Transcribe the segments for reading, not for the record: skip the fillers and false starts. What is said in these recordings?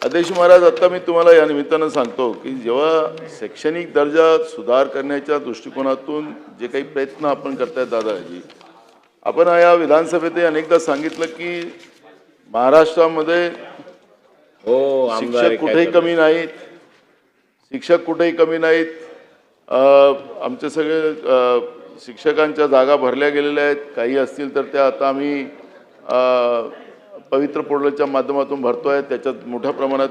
अध्यक्ष महाराज, आता मी तुम्हाला या निमित्तानं सांगतो की जेव्हा शैक्षणिक दर्जा सुधार करण्याच्या दृष्टिकोनातून जे काही प्रयत्न आपण करतायत दादाजी, आपण या विधानसभेत अनेकदा सांगितलं की महाराष्ट्रामध्ये शिक्षक कुठेही कमी नाहीत, शिक्षक कुठेही कमी नाहीत. आमचे सगळे शिक्षकांच्या जागा भरल्या गेलेल्या आहेत. काही असतील तर त्या आता आम्ही पवित्र पोर्टलच्या माध्यमातून भरतोय. त्याच्यात मोठ्या प्रमाणात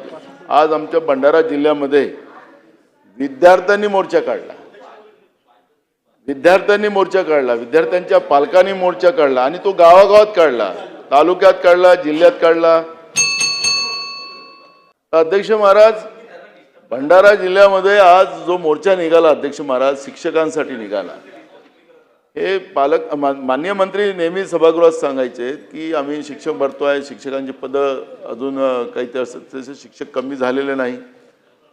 आज आमच्या भंडारा जिल्ह्यामध्ये विद्यार्थ्यांनी मोर्चा काढला, विद्यार्थ्यांच्या पालकांनी मोर्चा काढला आणि तो गावागावात काढला, तालुक्यात काढला, जिल्ह्यात काढला. अध्यक्ष महाराज, भंडारा जिल्ह्यामध्ये आज जो मोर्चा निघाला अध्यक्ष महाराज, शिक्षकांसाठी निघाला. हे पालक माननीय मंत्री नेहमी सभागृहात सांगायचे की आम्ही शिक्षक भरतोय, शिक्षकांची पदं अजून काही तसे शिक्षक कमी झालेले नाही.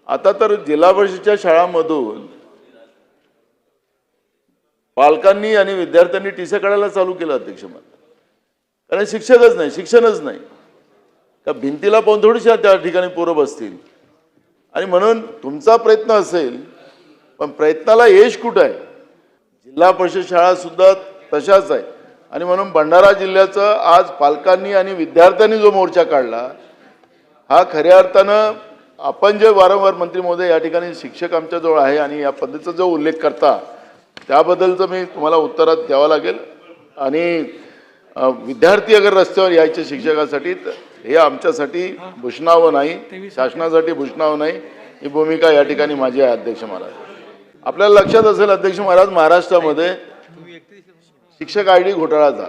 आता तर जिल्हा परिषदेच्या शाळांमधून पालकांनी आणि विद्यार्थ्यांनी टीसी काढायला चालू केलं अध्यक्ष महाराज. कारण शिक्षकच नाही, शिक्षणच नाही. त्या भिंतीला पाहून थोडीशी त्या ठिकाणी पोरं बसतील. आणि म्हणून तुमचा प्रयत्न असेल, पण प्रयत्नाला यश कुठं आहे? जिल्हा परिषद शाळा सुद्धा तशाच आहे. आणि म्हणून भंडारा जिल्ह्याचं आज पालकांनी आणि विद्यार्थ्यांनी जो मोर्चा काढला, हा खऱ्या अर्थानं आपण जे वारंवार मंत्री महोदय या ठिकाणी शिक्षक आमच्याजवळ आहे आणि या पद्धतीचा जो उल्लेख करता त्याबद्दलचं मी तुम्हाला उत्तरात द्यावं लागेल. आणि विद्यार्थी अगर रस्त्यावर यायचे शिक्षकासाठी, हे आमच्यासाठी भूषणावं नाही, शासनासाठी भूषणावं नाही. ही भूमिका या ठिकाणी माझी आहे अध्यक्ष महाराज. आपल्याला लक्षात असेल अध्यक्ष महाराज, महाराष्ट्रामध्ये शिक्षक आयडी घोटाळा झाला.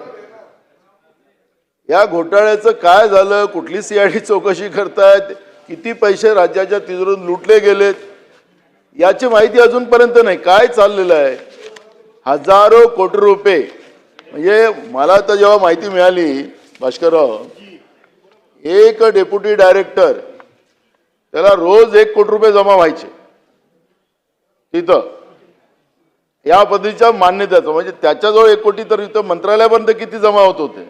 या घोटाळ्याचं काय झालं, कुठली सीआयडी चौकशी करतायत, किती पैसे राज्याच्या तिजोरीतून लुटले गेलेत, याची माहिती अजूनपर्यंत नाही. काय चाललेलं आहे? हजारो कोटी रुपये. म्हणजे मला तर जेव्हा माहिती मिळाली भास्करराव, एक डेप्युटी डायरेक्टर त्याला रोज 1 कोटी रुपये जमा व्हायचे तिथं, या पद्धतीच्या मान्यतेचं. म्हणजे त्याच्याजवळ 1 कोटी, तर इथं मंत्रालयापर्यंत किती जमा होत होते.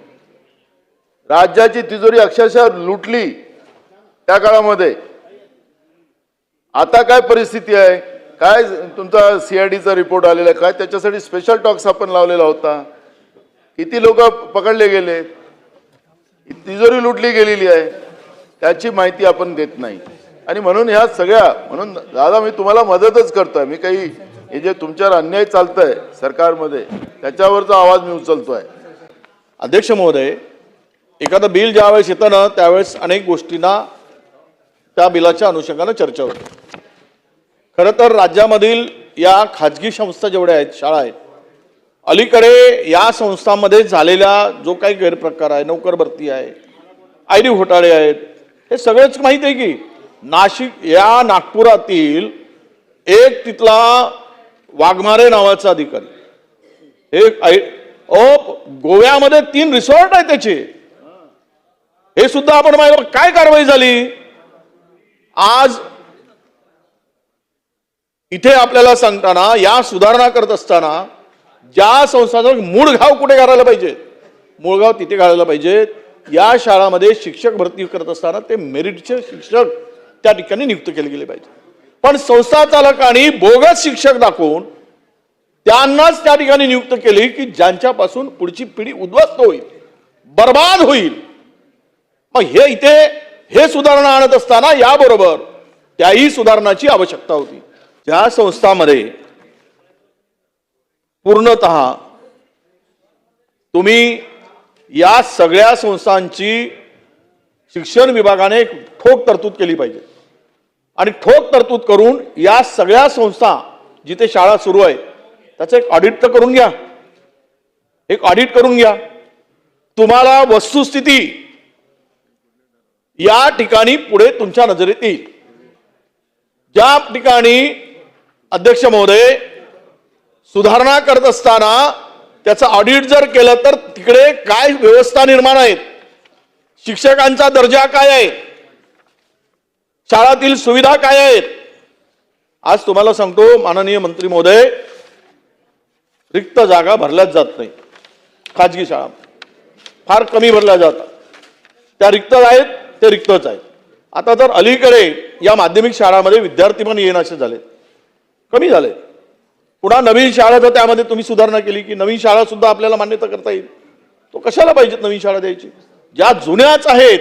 राज्याची तिजोरी अक्षरशः लुटली त्या काळामध्ये. आता काय परिस्थिती आहे? काय तुमचा सीआयडीचा रिपोर्ट आलेला आहे? काय त्याच्यासाठी स्पेशल टॉक्स आपण लावलेला होता? किती लोक पकडले गेले? तिजोरी लुटली गेलेली आहे, त्याची माहिती आपण देत नाही. आणि म्हणून ह्या सगळ्या, म्हणून दादा मी तुम्हाला मदतच करतोय. मी काही हे जे तुमच्यावर अन्याय चालतंय सरकारमध्ये त्याच्यावरचा आवाज मी उचलतोय. अध्यक्ष महोदय, एखादं बिल ज्यावेळेस येतं ना त्यावेळेस अनेक गोष्टींना त्या बिलाच्या अनुषंगाने चर्चा होते. खरं तर राज्यामधील या खाजगी संस्था जेवढ्या आहेत, शाळा आहेत, अलीकडे या संस्थांमध्ये झालेला जो काही गैरप्रकार आहे, नोकर भरती आहे, आयडी घोटाळे आहेत, हे सगळेच माहीत आहे की नागपुरातील एक तिथला वाघमारे नावाचा अधिकारी, गोव्यामध्ये 3 रिसॉर्ट आहेत त्याचे, हे सुद्धा आपण माहिती. काय कारवाई झाली? आज इथे आपल्याला सांगताना, या सुधारणा करत असताना ज्या संस्थांचं मूळ गाव कुठे घालायला पाहिजे, मूळ गाव तिथे घालायला पाहिजे. या शाळांमध्ये शिक्षक भरती करत असताना ते मेरिटचे शिक्षक त्या ठिकाणी नियुक्त केले गेले पाहिजे. पण संस्था चालकांनी बोगस शिक्षक दाखवून त्यांनाच त्या ठिकाणी नियुक्त केले की ज्यांच्यापासून पुढची पिढी उद्ध्वस्त होईल, बर्बाद होईल. मग हे इथे हे सुधारणा आणत असताना याबरोबर त्याही सुधारणाची आवश्यकता होती. त्या संस्थांमध्ये पूर्णतः तुम्ही या सगळ्या संस्थांची शिक्षण विभागाने ठोक तरतूद केली पाहिजे. आणि ठोक तरतूद करून या सगळ्या संस्था जिथे शाळा सुरू आहे त्याचं एक ऑडिट तर करून घ्या, एक ऑडिट करून घ्या. तुम्हाला वस्तुस्थिती या ठिकाणी पुढे तुमच्या नजरेत येईल. ज्या ठिकाणी अध्यक्ष महोदय सुधारणा करत असताना त्याचं ऑडिट जर केलं तर तिकडे काय व्यवस्था निर्माण आहेत, शिक्षकांचा दर्जा काय आहे, शाळातील सुविधा काय आहेत. आज तुम्हाला सांगतो माननीय मंत्री महोदय, रिक्त जागा भरल्याच जात नाही. खाजगी शाळा फार कमी भरल्या जातात. त्या रिक्त आहेत, ते रिक्तच आहेत. आता तर अलीकडे या माध्यमिक शाळांमध्ये विद्यार्थी पण येणं झाले, कमी झाले. पुन्हा नवीन शाळा तर त्यामध्ये तुम्ही सुधारणा केली की नवीन शाळा सुद्धा आपल्याला मान्यता करता येईल. तो कशाला पाहिजेत नवीन शाळा द्यायची? ज्या जुन्याच आहेत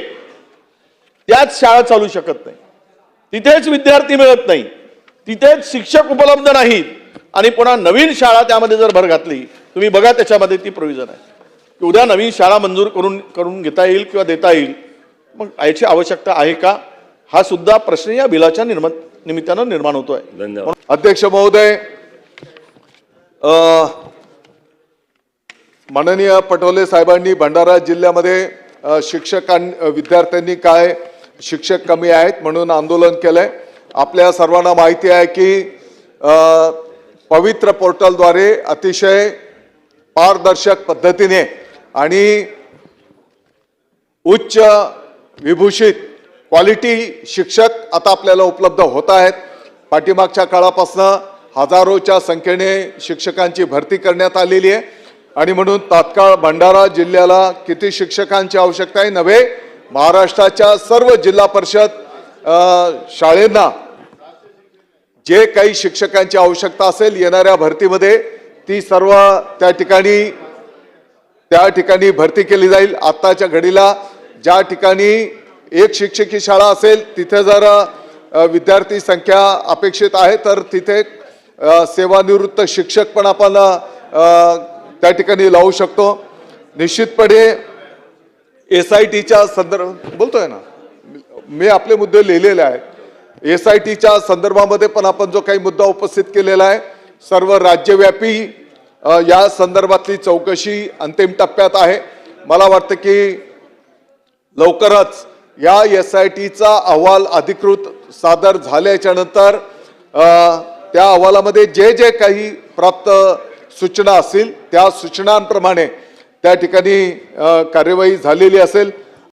त्याच शाळा चालू शकत नाही, तिथेच विद्यार्थी मिळत नाही, तिथेच शिक्षक उपलब्ध नाहीत आणि पुन्हा नवीन शाळा त्यामध्ये जर भर घातली, तुम्ही बघा त्याच्यामध्ये ती प्रोव्हिजन आहे की उद्या नवीन शाळा मंजूर करून घेता येईल किंवा देता येईल. मग याची आवश्यकता आहे का? हा सुद्धा प्रश्न या बिलाच्या निमित्तानं निर्माण होतोय. धन्यवाद. अध्यक्ष महोदय, माननीय पटोले साहेबांनी भंडारा जिल्ह्यामध्ये विद्यार्थ्यांनी काय शिक्षक कमी आहेत म्हणून आंदोलन केलंय. आपल्या सर्वांना माहिती आहे की पवित्र पोर्टलद्वारे अतिशय पारदर्शक पद्धतीने आणि उच्च विभूषित क्वालिटी शिक्षक आता आपल्याला उपलब्ध होत आहेत. पाठीमागच्या काळापासून हजारोच्या संख्येने शिक्षकांची भरती करण्यात आलेली आहे आणि म्हणून तात्काळ भंडारा जिल्ह्याला किती शिक्षकांची आवश्यकता आहे नव्हे, महाराष्ट्राच्या सर्व जिल्हा परिषद शाळेंना जे काही शिक्षकांची आवश्यकता असेल येणाऱ्या भरतीमध्ये ती सर्व त्या ठिकाणी भरती केली जाईल. आत्ताच्या घडीला ज्या ठिकाणी एक शिक्षकी शाळा असेल तिथे जर विद्यार्थी संख्या अपेक्षित आहे तर तिथे सेवानिवृत्त शिक्षक पण आपण त्या ठिकाणी लावू शकतो. निश्चितपणे SITच्या बोलतोय ना मी आपले मुद्दे लिहिलेले आहेत. SITच्या संदर्भामध्ये पण आपण जो काही मुद्दा उपस्थित केलेला आहे, सर्व राज्यव्यापी या संदर्भातली चौकशी अंतिम टप्प्यात आहे. मला वाटतं की लवकरच या SITचा अहवाल अधिकृत सादर झाल्याच्या नंतर त्या अहवालामध्ये जे जे काही प्राप्त सूचना असतील त्या सूचनांप्रमाणे त्या ठिकाणी कार्यवाही झालेली असेल.